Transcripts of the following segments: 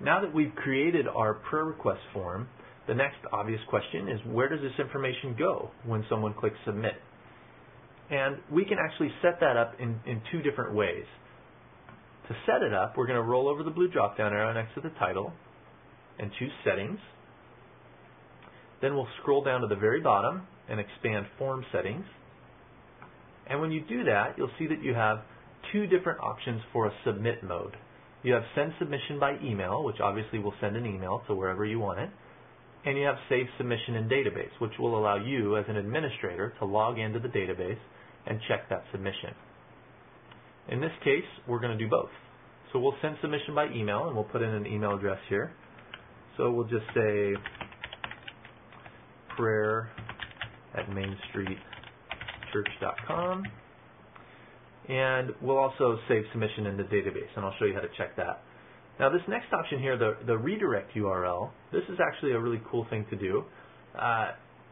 Now that we've created our prayer request form, the next obvious question is, where does this information go when someone clicks submit? And we can actually set that up in two different ways. To set it up, we're going to roll over the blue drop-down arrow next to the title and choose Settings. Then we'll scroll down to the very bottom and expand Form Settings. And when you do that, you'll see that you have two different options for a submit mode. You have Send Submission by Email, which obviously will send an email to wherever you want it. And you have Save Submission in Database, which will allow you as an administrator to log into the database and check that submission. In this case, we're going to do both. So we'll send submission by email, and we'll put in an email address here. So we'll just say prayer@mainstreetchurch.com. And we'll also save submission in the database, and I'll show you how to check that. Now this next option here, the redirect URL, this is actually a really cool thing to do.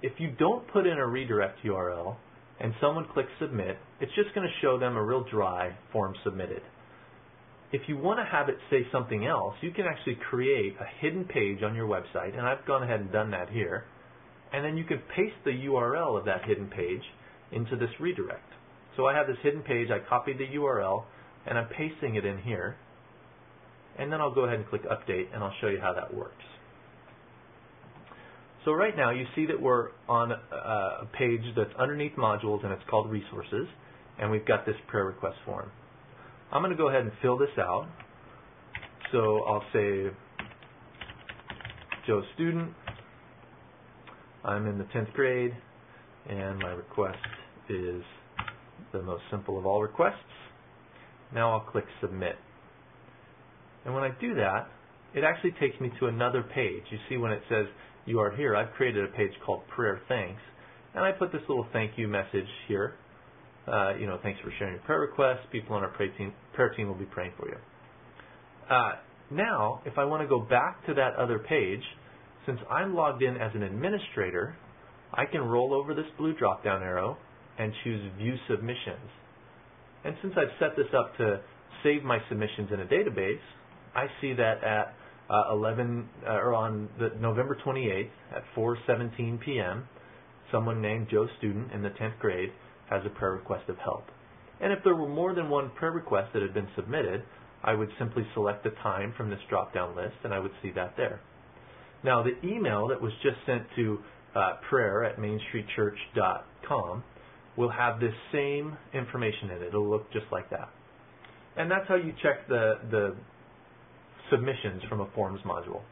If you don't put in a redirect URL and someone clicks submit, it's just going to show them a real dry form submitted. If you want to have it say something else, you can actually create a hidden page on your website, and I've gone ahead and done that here. And then you can paste the URL of that hidden page into this redirect. So I have this hidden page, I copied the URL, and I'm pasting it in here. And then I'll go ahead and click Update, and I'll show you how that works. So right now you see that we're on a page that's underneath modules, and it's called Resources, and we've got this prayer request form. I'm going to go ahead and fill this out. So I'll say, Joe student, I'm in the 10th grade, and my request is the most simple of all requests. Now I'll click Submit. And when I do that, it actually takes me to another page. You see when it says, you are here, I've created a page called Prayer Thanks. And I put this little thank you message here. Thanks for sharing your prayer requests. People on our prayer team will be praying for you. Now, if I want to go back to that other page, since I'm logged in as an administrator, I can roll over this blue drop-down arrow and choose View Submissions. And since I've set this up to save my submissions in a database, I see that at on November 28th at 4:17 p.m., someone named Joe Student in the 10th grade has a prayer request of help. And if there were more than one prayer request that had been submitted, I would simply select the time from this drop-down list, and I would see that there. Now, the email that was just sent to prayer@mainstreetchurch.com will have this same information in it. It'll look just like that. And that's how you check the submissions from a Forms module.